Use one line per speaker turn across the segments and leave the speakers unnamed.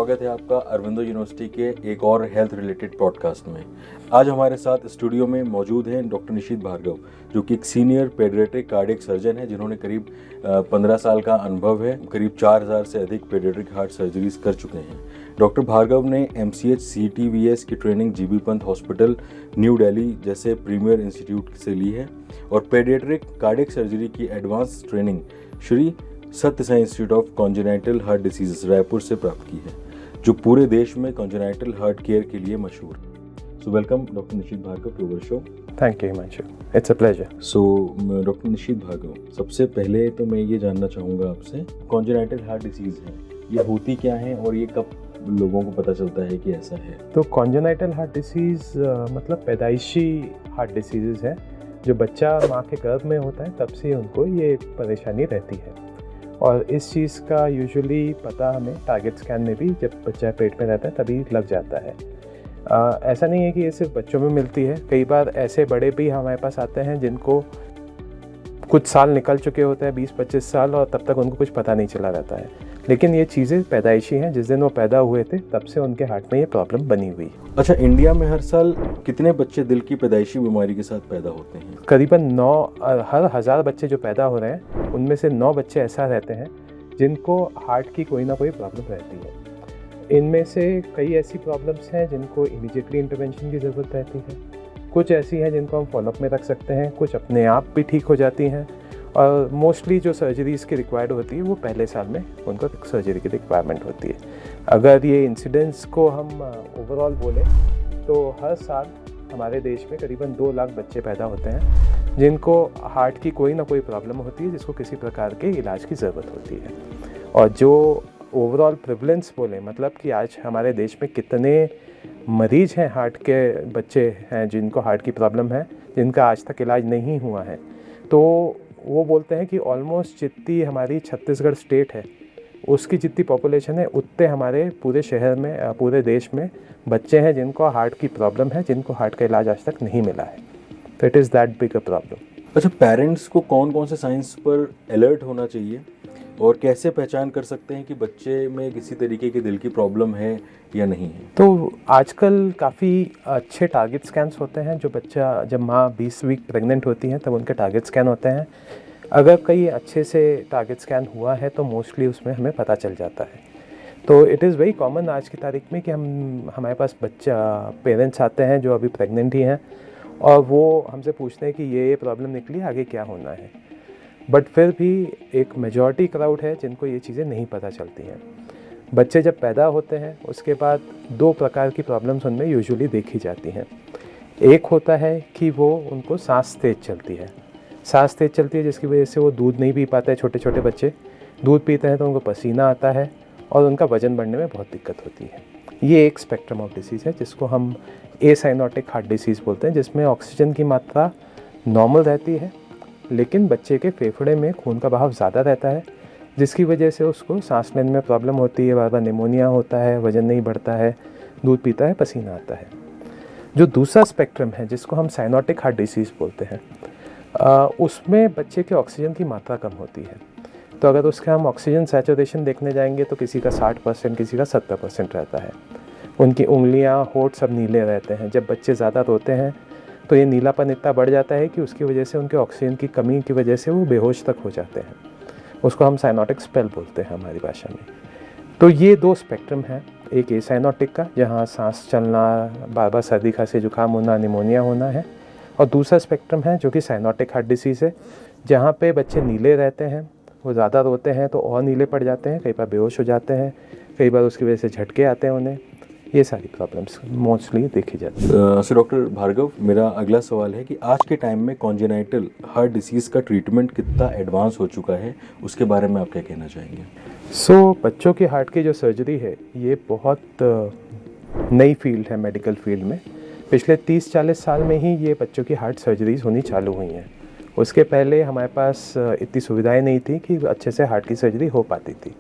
स्वागत है आपका अरविंदो यूनिवर्सिटी के एक और हेल्थ रिलेटेड पॉडकास्ट में। आज हमारे साथ स्टूडियो में मौजूद हैं डॉक्टर निशित भार्गव, जो कि एक सीनियर पेडियाट्रिक कार्डियक सर्जन है, जिन्होंने करीब 15 साल का अनुभव है। करीब 4000 से अधिक पेडियाट्रिक हार्ट सर्जरीज कर चुके हैं। डॉक्टर भार्गव ने MCH CTVS की training GB Pant hospital new Delhi जैसे प्रीमियर इंस्टीट्यूट से ली है और पेडियाट्रिक कार्डियक सर्जरी की एडवांस ट्रेनिंग श्री सत्य Sai institute of congenital heart diseases Raipur से प्राप्त की है, जो पूरे देश में कॉन्जेनाइटल हार्ट केयर के लिए मशहूर है। So welcome doctor Nishit Bhargava to our show.
Thank you Himanshu, it's a pleasure.
So doctor Nishit Bhargava, सबसे पहले तो मैं ये जानना चाहूँगा आपसे, कॉन्जेनाइटल हार्ट डिसीज़ है, ये होती क्या है और ये कब लोगों को पता चलता है कि ऐसा है?
तो कॉन्जेनाइटल हार्ट डिसीज़ मतलब पैदाइशी हार्ट डिसीज़ है, जो बच्चा माँ के गर्भ में होता है तब से उनको ये परेशानी रहती है। और इस चीज़ का यूजुअली पता हमें टारगेट स्कैन में भी, जब बच्चा पेट में रहता है तभी लग जाता है। ऐसा नहीं है कि ये सिर्फ बच्चों में मिलती है, कई बार ऐसे बड़े भी हमारे पास आते हैं जिनको कुछ साल निकल चुके होते हैं, 20-25 साल, और तब तक उनको कुछ पता नहीं चला रहता है। लेकिन ये चीज़ें पैदाइशी हैं, जिस दिन वो पैदा हुए थे तब से उनके हार्ट में ये प्रॉब्लम बनी हुई।
अच्छा, इंडिया में हर साल कितने बच्चे दिल की पैदाइशी बीमारी के साथ पैदा होते हैं?
करीबन 9 हर 1000 बच्चे जो पैदा हो रहे हैं उनमें से 9 बच्चे ऐसा रहते हैं जिनको हार्ट की कोई ना कोई प्रॉब्लम रहती है। इनमें से कई ऐसी प्रॉब्लम्स हैं जिनको इमीडिएटली इंटरवेंशन की ज़रूरत रहती है, कुछ ऐसी हैं जिनको हम फॉलोअप में रख सकते हैं, कुछ अपने आप भी ठीक हो जाती हैं, और मोस्टली जो सर्जरीज़ की रिक्वायर्ड होती है वो पहले साल में उनको सर्जरी की रिक्वायरमेंट होती है। अगर ये इंसिडेंस को हम ओवरऑल बोलें तो हर साल हमारे देश में करीबन 2 लाख बच्चे पैदा होते हैं जिनको हार्ट की कोई ना कोई प्रॉब्लम होती है, जिसको किसी प्रकार के इलाज की ज़रूरत होती है। और जो ओवरऑल प्रेवलेंस बोले, मतलब कि आज हमारे देश में कितने मरीज हैं, हार्ट के बच्चे हैं जिनको हार्ट की प्रॉब्लम है, जिनका आज तक इलाज नहीं हुआ है, तो वो बोलते हैं कि ऑलमोस्ट जितनी हमारी छत्तीसगढ़ स्टेट है उसकी जितनी पॉपुलेशन है उतने हमारे पूरे शहर में, पूरे देश में बच्चे हैं जिनको हार्ट की प्रॉब्लम है, जिनको हार्ट का इलाज आज तक नहीं मिला है। तो it is that big a problem.
अच्छा, पेरेंट्स को कौन कौन से साइंस पर अलर्ट होना चाहिए और कैसे पहचान कर सकते हैं कि बच्चे में किसी तरीके की दिल की प्रॉब्लम है या नहीं है?
तो आजकल काफ़ी अच्छे टारगेट स्कैन्स होते हैं, जो बच्चा जब माँ 20 वीक प्रेग्नेंट होती हैं तब उनके टारगेट स्कैन होते हैं। अगर कहीं अच्छे से टारगेट स्कैन हुआ है तो मोस्टली उसमें हमें पता चल जाता है। तो इट इज़ वेरी कॉमन आज की तारीख में कि हमारे पास पेरेंट्स आते हैं जो अभी प्रेग्नेंट ही हैं और वो हमसे पूछते हैं कि ये प्रॉब्लम निकली, आगे क्या होना है। बट फिर भी एक मेजॉरिटी क्राउड है जिनको ये चीज़ें नहीं पता चलती हैं। बच्चे जब पैदा होते हैं उसके बाद 2 प्रकार की प्रॉब्लम्स उनमें यूजुअली देखी जाती हैं। एक होता है कि वो उनको सांस तेज़ चलती है, जिसकी वजह से वो दूध नहीं पी पाते हैं। छोटे छोटे बच्चे दूध पीते हैं तो उनको पसीना आता है और उनका वजन बढ़ने में बहुत दिक्कत होती है। ये एक स्पेक्ट्रम ऑफ डिसीज़ है जिसको हम एसाइनोटिक हार्ट डिसीज़ बोलते हैं, जिसमें ऑक्सीजन की मात्रा नॉर्मल रहती है लेकिन बच्चे के फेफड़े में खून का बहाव ज़्यादा रहता है, जिसकी वजह से उसको सांस लेने में प्रॉब्लम होती है, बार बार निमोनिया होता है, वजन नहीं बढ़ता है, दूध पीता है, पसीना आता है। जो दूसरा स्पेक्ट्रम है जिसको हम साइनोटिक हार्ट डिसीज़ बोलते हैं, उसमें बच्चे के ऑक्सीजन की मात्रा कम होती है। तो अगर उसका हम ऑक्सीजन सैचुरेशन देखने जाएंगे तो किसी का 60%, किसी का 70% रहता है। उनकी उंगलियां, होंठ सब नीले रहते हैं। जब बच्चे ज़्यादा रोते हैं तो ये नीलापन इतना बढ़ जाता है कि उसकी वजह से उनके ऑक्सीजन की कमी की वजह से वो बेहोश तक हो जाते हैं। उसको हम साइनोटिक स्पेल बोलते हैं हमारी भाषा में। तो ये 2 स्पेक्ट्रम हैं, एक एसाइनोटिक का जहाँ सांस चलना, बार बार सर्दी खांसी जुकाम होना, निमोनिया होना है, और दूसरा स्पेक्ट्रम है जो कि साइनोटिक हार्ट डिसीज़ है, जहाँ पे बच्चे नीले रहते हैं, वो ज़्यादा रोते हैं तो और नीले पड़ जाते हैं, कई बार बेहोश हो जाते हैं, कई बार उसकी वजह से झटके आते हैं उन्हें। ये सारी प्रॉब्लम्स मोस्टली देखी जाती है।
सो डॉक्टर भार्गव, मेरा अगला सवाल है कि आज के टाइम में कॉन्जेनाइटल हार्ट डिसीज़ का ट्रीटमेंट कितना एडवांस हो चुका है, उसके बारे में आप क्या कहना चाहेंगे?
बच्चों की हार्ट की जो सर्जरी है ये बहुत नई फील्ड है मेडिकल फील्ड में। पिछले 30-40 साल में ही ये बच्चों की हार्ट सर्जरीज होनी चालू हुई हैं। उसके पहले हमारे पास इतनी सुविधाएं नहीं थी कि अच्छे से हार्ट की सर्जरी हो पाती थी।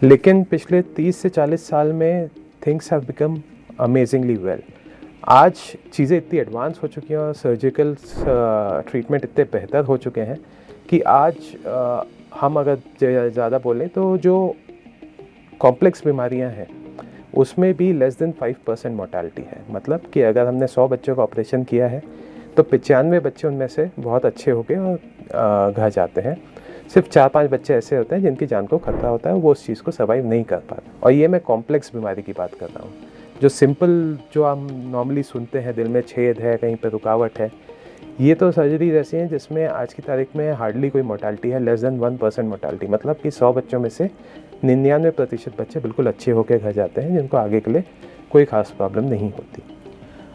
लेकिन पिछले 30 से 40 साल में things have become amazingly well. आज चीज़ें इतनी एडवांस हो चुकी हैं और सर्जिकल ट्रीटमेंट इतने बेहतर हो चुके हैं कि आज हम अगर ज़्यादा बोलें तो जो कॉम्प्लेक्स बीमारियां हैं उसमें भी लेस देन 5% मोर्टालिटी है। मतलब कि अगर हमने 100 बच्चों का ऑपरेशन किया है तो 95 बच्चे उनमें से बहुत अच्छे हो गए और घर जाते हैं। सिर्फ 4-5 बच्चे ऐसे होते हैं जिनकी जान को खतरा होता है, वो उस चीज़ को सर्वाइव नहीं कर पाते। और ये मैं कॉम्प्लेक्स बीमारी की बात कर रहा हूँ। जो सिंपल जो हम नॉर्मली सुनते हैं, दिल में छेद है, कहीं पर रुकावट है, ये तो सर्जरी ऐसी हैं जिसमें आज की तारीख में हार्डली कोई मोर्टालिटी है, लेस देन 1% मोर्टालिटी। मतलब कि 100 बच्चों में से 99% बच्चे बिल्कुल अच्छे होकर घर जाते हैं, जिनको आगे के लिए कोई ख़ास प्रॉब्लम नहीं होती।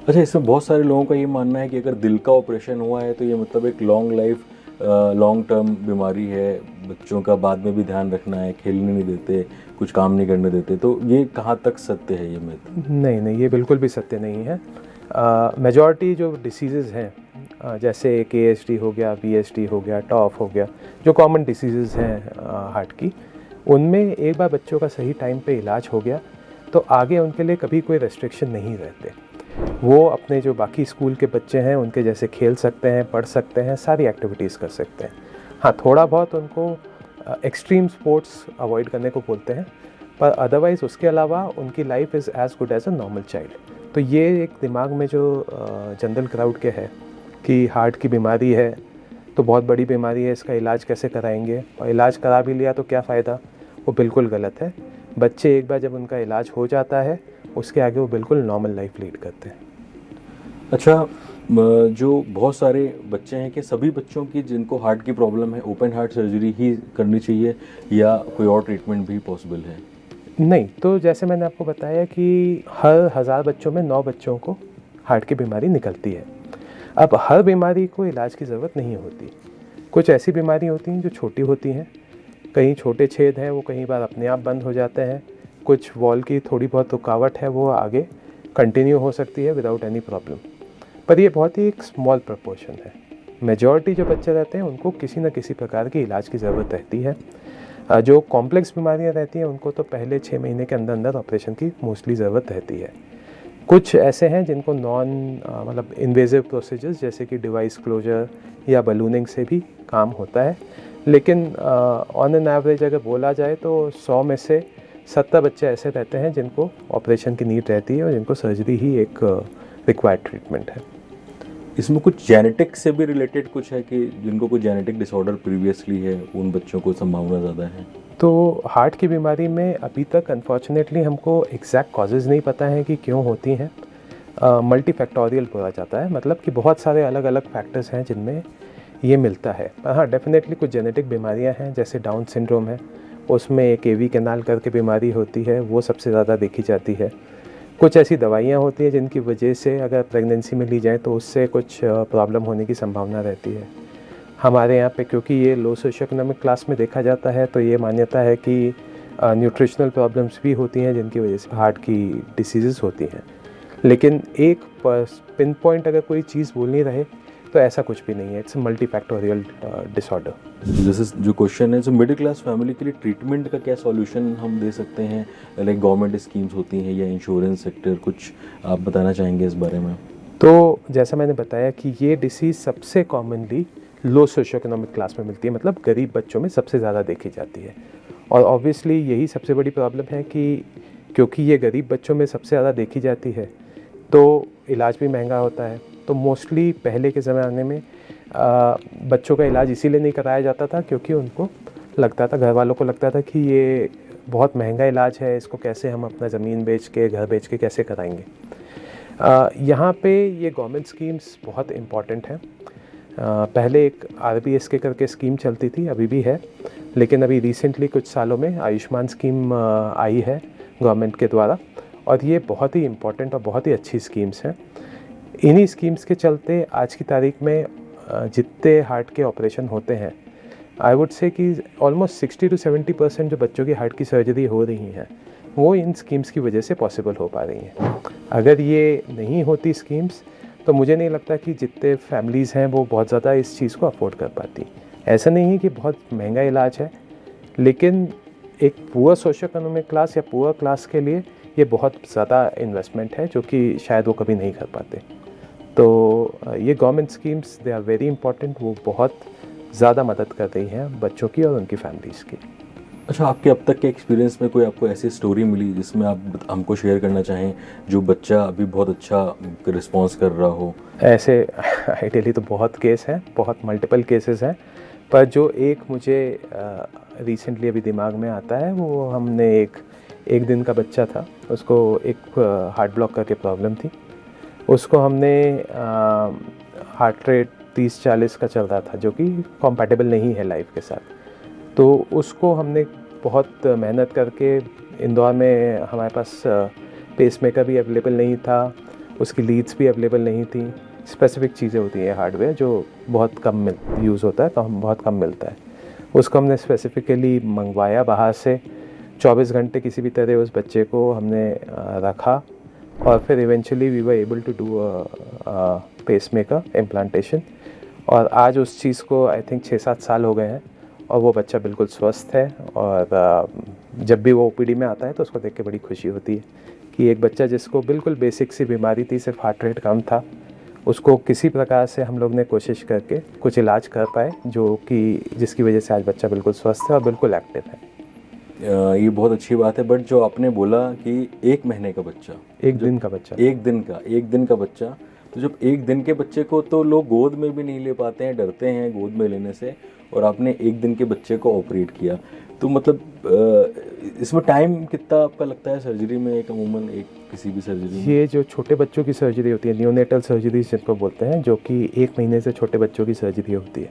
अच्छा, इसमें बहुत सारे लोगों का ये मानना है कि अगर दिल का ऑपरेशन हुआ है तो ये मतलब एक लॉन्ग टर्म बीमारी है, बच्चों का बाद में भी ध्यान रखना है, खेलने नहीं देते, कुछ काम नहीं करने देते, तो ये कहाँ तक सत्य है ये मिथ?
नहीं, ये बिल्कुल भी सत्य नहीं है। मेजॉरिटी जो डिसीज़ेज़ हैं, जैसे KSD हो गया, VSD हो गया, टॉफ हो गया, जो कॉमन डिसीज़ेज़ हैं हार्ट की, उनमें एक बार बच्चों का सही टाइम पे इलाज हो गया तो आगे उनके लिए कभी कोई रेस्ट्रिक्शन नहीं रहते। वो अपने जो बाकी स्कूल के बच्चे हैं उनके जैसे खेल सकते हैं, पढ़ सकते हैं, सारी एक्टिविटीज़ कर सकते हैं। हाँ, थोड़ा बहुत उनको एक्सट्रीम स्पोर्ट्स अवॉइड करने को बोलते हैं, पर अदरवाइज़ उसके अलावा उनकी life is as good as a normal child. तो ये एक दिमाग में जो जनरल क्राउड के है कि हार्ट की बीमारी है तो बहुत बड़ी बीमारी है, इसका इलाज कैसे कराएंगे, और इलाज करा भी लिया तो क्या फ़ायदा, वो बिल्कुल गलत है। बच्चे एक बार जब उनका इलाज हो जाता है उसके आगे वो बिल्कुल नॉर्मल लाइफ लीड करते हैं।
अच्छा, जो बहुत सारे बच्चे हैं, कि सभी बच्चों की जिनको हार्ट की प्रॉब्लम है ओपन हार्ट सर्जरी ही करनी चाहिए या कोई और ट्रीटमेंट भी पॉसिबल है?
नहीं, तो जैसे मैंने आपको बताया कि हर 1000 बच्चों में 9 बच्चों को हार्ट की बीमारी निकलती है। अब हर बीमारी को इलाज की ज़रूरत नहीं होती। कुछ ऐसी बीमारी होती हैं जो छोटी होती हैं, कहीं छोटे छेद हैं वो कई बार अपने आप बंद हो जाते हैं, कुछ वॉल की थोड़ी बहुत रुकावट है वो आगे कंटिन्यू हो सकती है विदाउट एनी प्रॉब्लम, पर ये बहुत ही एक स्मॉल प्रपोर्शन है। मेजॉरिटी जो बच्चे रहते हैं उनको किसी न किसी प्रकार की इलाज की ज़रूरत रहती है। जो कॉम्प्लेक्स बीमारियां रहती हैं उनको तो पहले 6 महीने के अंदर अंदर ऑपरेशन की मोस्टली ज़रूरत रहती है। कुछ ऐसे हैं जिनको मतलब इन्वेजिव प्रोसीजर्स जैसे कि डिवाइस क्लोजर या बलूनिंग से भी काम होता है, लेकिन ऑन एन एवरेज अगर बोला जाए तो 100 में से 70 बच्चे ऐसे रहते हैं जिनको ऑपरेशन की नीड रहती है और जिनको सर्जरी ही एक रिक्वायर्ड ट्रीटमेंट है।
इसमें कुछ जेनेटिक से भी रिलेटेड कुछ है कि जिनको कोई जेनेटिक डिसऑर्डर प्रीवियसली है उन बच्चों को संभावना ज़्यादा है?
तो हार्ट की बीमारी में अभी तक अनफॉर्चुनेटली हमको एग्जैक्ट कॉजेज़ नहीं पता है कि क्यों होती हैं। मल्टी फैक्टोरियल बोला जाता है, मतलब कि बहुत सारे अलग अलग फैक्टर्स हैं जिनमें ये मिलता है। पर हाँ, डेफिनेटली कुछ जेनेटिक बीमारियां हैं, जैसे डाउन सिंड्रोम है, उसमें एक AV कैनाल करके बीमारी होती है, वो सबसे ज़्यादा देखी जाती है। कुछ ऐसी दवाइयाँ होती हैं जिनकी वजह से अगर प्रेगनेंसी में ली जाए तो उससे कुछ प्रॉब्लम होने की संभावना रहती है। हमारे यहाँ पे क्योंकि ये लो सोशियो इकोनॉमिक क्लास में देखा जाता है तो ये मान्यता है कि न्यूट्रिशनल प्रॉब्लम्स भी होती हैं जिनकी वजह से हार्ट की डिसीज़ेस होती हैं। लेकिन एक पिन पॉइंट अगर कोई चीज़ बोलनी रहे तो ऐसा कुछ भी नहीं है, इट्स मल्टी फैक्टोरियल डिसऑर्डर।
जैसे जो क्वेश्चन है, जो मिडिल क्लास फैमिली के लिए ट्रीटमेंट का क्या सॉल्यूशन हम दे सकते हैं? लाइक गवर्नमेंट स्कीम्स होती हैं या इंश्योरेंस सेक्टर, कुछ आप बताना चाहेंगे इस बारे में?
तो जैसा मैंने बताया कि ये डिसीज़ सबसे कॉमनली लो सोशियो इकोनॉमिक क्लास में मिलती है, मतलब गरीब बच्चों में सबसे ज़्यादा देखी जाती है। और ऑब्वियसली यही सबसे बड़ी प्रॉब्लम है कि क्योंकि ये गरीब बच्चों में सबसे ज़्यादा देखी जाती है तो इलाज भी महंगा होता है। तो मोस्टली पहले के ज़माने में बच्चों का इलाज इसीलिए नहीं कराया जाता था क्योंकि उनको लगता था, घर वालों को लगता था कि ये बहुत महंगा इलाज है, इसको कैसे हम अपना ज़मीन बेच के, घर बेच के कैसे कराएंगे। यहाँ पे ये गवर्नमेंट स्कीम्स बहुत इम्पॉर्टेंट हैं। पहले एक RBSK करके स्कीम चलती थी, अभी भी है, लेकिन अभी रिसेंटली कुछ सालों में आयुष्मान स्कीम आई है गवर्नमेंट के द्वारा, और ये बहुत ही इम्पॉर्टेंट और बहुत ही अच्छी स्कीम्स हैं। इन्हीं स्कीम्स के चलते आज की तारीख में जितने हार्ट के ऑपरेशन होते हैं, आई वुड से कि ऑलमोस्ट 60 to 70% जो बच्चों की हार्ट की सर्जरी हो रही हैं वो इन स्कीम्स की वजह से पॉसिबल हो पा रही हैं। अगर ये नहीं होती स्कीम्स तो मुझे नहीं लगता कि जितने फैमिलीज़ हैं वो बहुत ज़्यादा इस चीज़ को अफोर्ड कर पाती। ऐसा नहीं है कि बहुत महंगा इलाज है, लेकिन एक पुअर सोशियो इकोनॉमिक क्लास या पुअर क्लास के लिए ये बहुत ज़्यादा इन्वेस्टमेंट है जो कि शायद वो कभी नहीं कर पाते। तो ये government schemes they are very important, वो बहुत ज़्यादा मदद कर रही हैं बच्चों की और उनकी फैमिलीज़ की।
अच्छा, आपके अब तक के एक्सपीरियंस में कोई आपको ऐसी स्टोरी मिली जिसमें आप हमको शेयर करना चाहें, जो बच्चा अभी बहुत अच्छा रिस्पॉन्स कर रहा हो?
ऐसे आइडियली तो बहुत केस हैं, बहुत मल्टीपल केसेस हैं, पर जो एक मुझे रिसेंटली अभी दिमाग में आता है, वो हमने एक दिन का बच्चा था, उसको एक हार्ट ब्लॉक करके प्रॉब्लम थी। उसको हमने हार्ट रेट 30-40 का चल रहा था, जो कि कॉम्पैटिबल नहीं है लाइफ के साथ। तो उसको हमने बहुत मेहनत करके, इंदौर में हमारे पास पेसमेकर भी अवेलेबल नहीं था, उसकी लीड्स भी अवेलेबल नहीं थी। स्पेसिफिक चीज़ें होती हैं हार्डवेयर जो बहुत कम यूज़ होता है, बहुत कम मिलता है। उसको हमने स्पेसिफिकली मंगवाया बाहर से, 24 घंटे किसी भी तरह उस बच्चे को हमने रखा, और फिर eventually we were able to do pacemaker implantation. और आज उस चीज़ को आई थिंक 6-7 साल हो गए हैं, और वो बच्चा बिल्कुल स्वस्थ है। और जब भी वो ओपीडी में आता है तो उसको देख के बड़ी खुशी होती है कि एक बच्चा जिसको बिल्कुल बेसिक सी बीमारी थी, सिर्फ हार्ट रेट कम था, उसको किसी प्रकार से हम लोग ने कोशिश करके कुछ इलाज कर पाए, जो कि जिसकी वजह से आज बच्चा बिल्कुल स्वस्थ है और बिल्कुल एक्टिव है।
ये बहुत अच्छी बात है। बट जो आपने बोला कि 1 महीने का बच्चा,
एक दिन का बच्चा,
एक दिन का बच्चा, तो जब 1 दिन के बच्चे को तो लोग गोद में भी नहीं ले पाते हैं, डरते हैं गोद में लेने से, और आपने 1 दिन के बच्चे को ऑपरेट किया, तो मतलब इसमें टाइम कितना आपका लगता है सर्जरी में, एक अमूमन एक किसी भी सर्जरी में?
ये जो छोटे बच्चों की सर्जरी होती है, न्यूनेटल सर्जरी जिनको बोलते हैं, जो कि 1 महीने से छोटे बच्चों की सर्जरी होती है,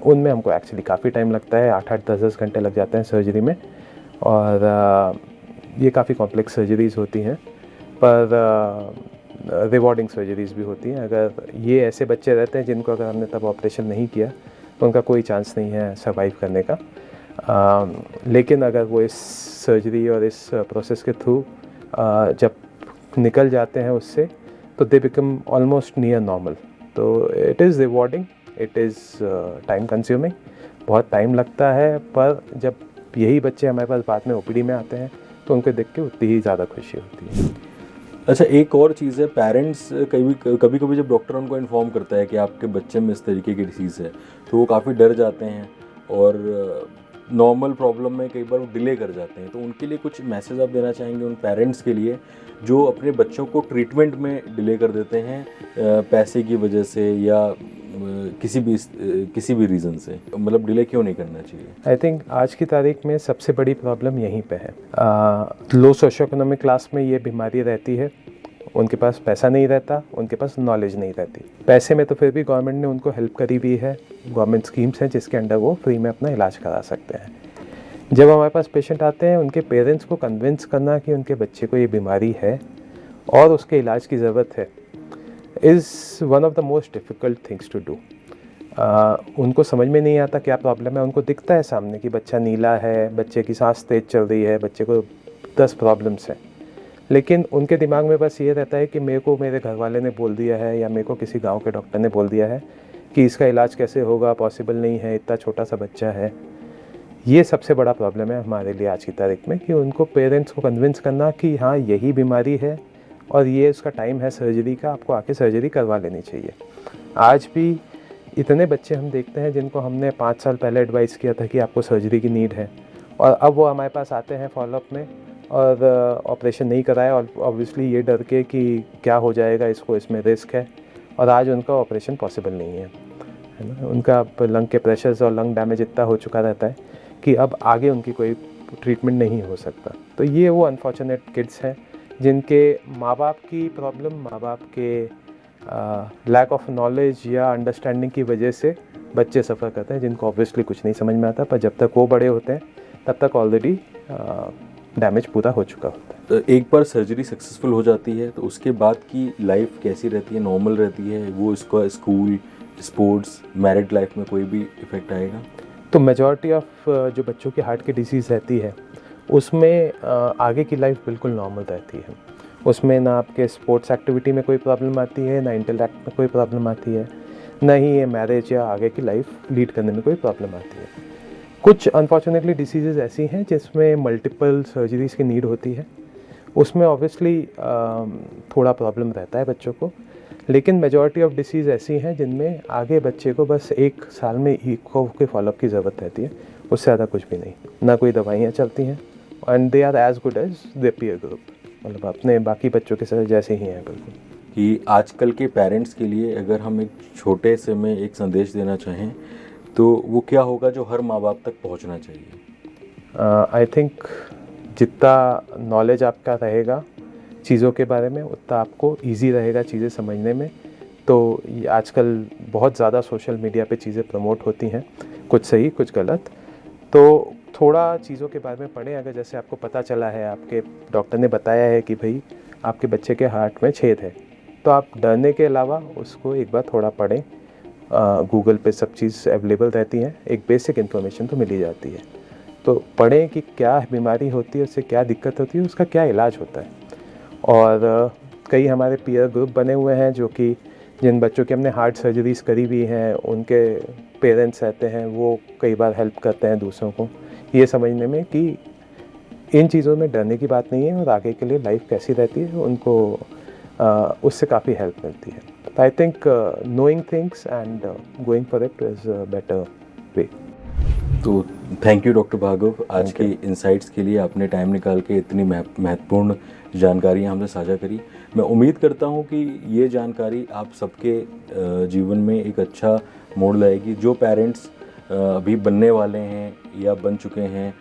उनमें हमको एक्चुअली काफ़ी टाइम लगता है, 8-8, 10-10 घंटे लग जाते हैं सर्जरी में। और ये काफ़ी कॉम्प्लेक्स सर्जरीज़ होती हैं, पर रिवॉर्डिंग सर्जरीज़ भी होती हैं। अगर ये ऐसे बच्चे रहते हैं जिनको अगर हमने तब ऑपरेशन नहीं किया तो उनका कोई चांस नहीं है सर्वाइव करने का। लेकिन अगर वो इस सर्जरी और इस प्रोसेस के थ्रू जब निकल जाते हैं उससे, तो they become almost near normal. तो it is rewarding, it is time consuming, बहुत टाइम लगता है, पर जब यही बच्चे हमारे पास बाद में ओपीडी में आते हैं तो उनको देख के उतनी ही ज़्यादा खुशी होती है।
अच्छा, एक और चीज़ है, पेरेंट्स कभी कभी जब डॉक्टर उनको इन्फॉर्म करता है कि आपके बच्चे में इस तरीके की डिसीज़ है, तो वो काफ़ी डर जाते हैं और नॉर्मल प्रॉब्लम में कई बार वो डिले कर जाते हैं। तो उनके लिए कुछ मैसेज आप देना चाहेंगे उन पेरेंट्स के लिए जो अपने बच्चों को ट्रीटमेंट में डिले कर देते हैं पैसे की वजह से या किसी भी रीज़न से, मतलब डिले क्यों नहीं करना चाहिए?
आई थिंक आज की तारीख में सबसे बड़ी प्रॉब्लम यहीं पे है। लो सोशो इकोनॉमिक क्लास में ये बीमारी रहती है, उनके पास पैसा नहीं रहता, उनके पास नॉलेज नहीं रहती। पैसे में तो फिर भी गवर्नमेंट ने उनको हेल्प करी भी है, गवर्नमेंट स्कीम्स हैं जिसके अंडर वो फ्री में अपना इलाज करा सकते हैं। जब हमारे पास पेशेंट आते हैं, उनके पेरेंट्स को कन्विंस करना कि उनके बच्चे को ये बीमारी है और उसके इलाज की ज़रूरत है is one of the most difficult things to do. उनको समझ में नहीं आता क्या प्रॉब्लम है। उनको दिखता है सामने कि बच्चा नीला है, बच्चे की सांस तेज़ चल रही है, बच्चे को 10 प्रॉब्लम्स हैं, लेकिन उनके दिमाग में बस ये रहता है कि मेरे को मेरे घर वाले ने बोल दिया है या मेरे को किसी गांव के डॉक्टर ने बोल दिया है कि इसका इलाज कैसे होगा, पॉसिबल नहीं है, इतना छोटा सा बच्चा है। ये सबसे बड़ा प्रॉब्लम है हमारे लिए आज की तारीख में, कि उनको पेरेंट्स को कन्विंस करना कि हाँ यही बीमारी है और ये उसका टाइम है सर्जरी का, आपको आके सर्जरी करवा लेनी चाहिए। आज भी इतने बच्चे हम देखते हैं जिनको हमने 5 साल पहले एडवाइस किया था कि आपको सर्जरी की नीड है, और अब वो हमारे पास आते हैं फॉलोअप में और ऑपरेशन नहीं कराया, और ऑब्वियसली ये डर के कि क्या हो जाएगा, इसको इसमें रिस्क है, और आज उनका ऑपरेशन पॉसिबल नहीं है ना। उनका अब लंग के प्रेशर्स और लंग डैमेज इतना हो चुका रहता है कि अब आगे उनकी कोई ट्रीटमेंट नहीं हो सकता। तो ये वो अनफॉर्चुनेट किड्स हैं जिनके माँ बाप की प्रॉब्लम, माँ बाप के लैक ऑफ नॉलेज या अंडरस्टैंडिंग की वजह से बच्चे सफ़र करते हैं, जिनको ऑब्वियसली कुछ नहीं समझ में आता, पर जब तक वो बड़े होते हैं तब तक ऑलरेडी डैमेज पूरा हो चुका होता है।
तो एक बार सर्जरी सक्सेसफुल हो जाती है तो उसके बाद की लाइफ कैसी रहती है? नॉर्मल रहती है वो? इसका स्कूल, स्पोर्ट्स, मैरिड लाइफ में कोई भी इफ़ेक्ट आएगा?
तो मेजॉरिटी ऑफ जो बच्चों की हार्ट की डिसीज़ रहती है उसमें आगे की लाइफ बिल्कुल नॉर्मल रहती है। उसमें ना आपके स्पोर्ट्स एक्टिविटी में कोई प्रॉब्लम आती है, ना इंटेलेक्ट में कोई प्रॉब्लम आती है, ना ही ये मैरिज या आगे की लाइफ लीड करने में कोई प्रॉब्लम आती है। कुछ अनफॉर्चुनेटली डिसीज़ेज़ ऐसी हैं जिसमें मल्टीपल सर्जरीज़ की नीड होती है, उसमें ऑब्वियसली थोड़ा प्रॉब्लम रहता है बच्चों को, लेकिन मेजॉरिटी ऑफ डिसीज़ ऐसी हैं जिनमें आगे बच्चे को बस 1 साल में इको के फॉलोअप की ज़रूरत रहती है, उससे ज़्यादा कुछ भी नहीं, ना कोई दवाइयाँ चलती हैं, and they are as good as the peer group, मतलब अपने बाकी बच्चों के साथ जैसे ही हैं बिल्कुल।
कि आजकल के पेरेंट्स के लिए अगर हम एक छोटे से में एक संदेश देना चाहें तो वो क्या होगा जो हर माँ बाप तक पहुंचना चाहिए?
आई थिंक जितना नॉलेज आपका रहेगा चीज़ों के बारे में उतना आपको इजी रहेगा चीज़ें समझने में। तो ये आजकल बहुत ज़्यादा सोशल मीडिया पे चीज़ें प्रमोट होती हैं, कुछ सही कुछ गलत, तो थोड़ा चीज़ों के बारे में पढ़ें। अगर जैसे आपको पता चला है, आपके डॉक्टर ने बताया है कि भाई आपके बच्चे के हार्ट में छेद है, तो आप डरने के अलावा उसको एक बार थोड़ा पढ़ें। गूगल पे सब चीज़ अवेलेबल रहती हैं, एक बेसिक इन्फॉर्मेशन तो मिल ही जाती है। तो पढ़ें कि क्या बीमारी होती है, उससे क्या दिक्कत होती है, उसका क्या इलाज होता है। और कई हमारे पीयर ग्रुप बने हुए हैं जो कि जिन बच्चों की हमने हार्ट सर्जरीज करी हुई हैं, उनके पेरेंट्स रहते हैं, वो कई बार हेल्प करते हैं दूसरों को ये समझने में कि इन चीज़ों में डरने की बात नहीं है और आगे के लिए लाइफ कैसी रहती है उनको उससे काफ़ी हेल्प मिलती है। तो I think knowing things and going for it is better way.
तो थैंक यू डॉक्टर भार्गव, आज के इंसाइट्स के लिए आपने टाइम निकाल के इतनी महत्वपूर्ण जानकारियाँ हमसे साझा करी। मैं उम्मीद करता हूँ कि ये जानकारी आप सबके जीवन में एक अच्छा मोड़ लाएगी। जो पेरेंट्स अभी बनने वाले हैं या बन चुके हैं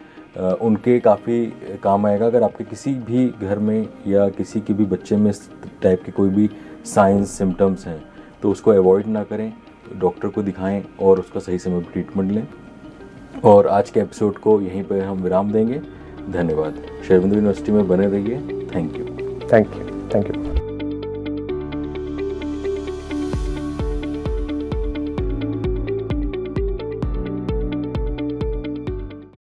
उनके काफ़ी काम आएगा। अगर आपके किसी भी घर में या किसी के भी बच्चे में इस टाइप के कोई भी साइंस सिम्टम्स हैं तो उसको अवॉइड ना करें, डॉक्टर को दिखाएं और उसका सही समय पर ट्रीटमेंट लें। और आज के एपिसोड को यहीं पर हम विराम देंगे। धन्यवाद। शेरविंदु यूनिवर्सिटी में बने रहिए। Thank you.
Thank you.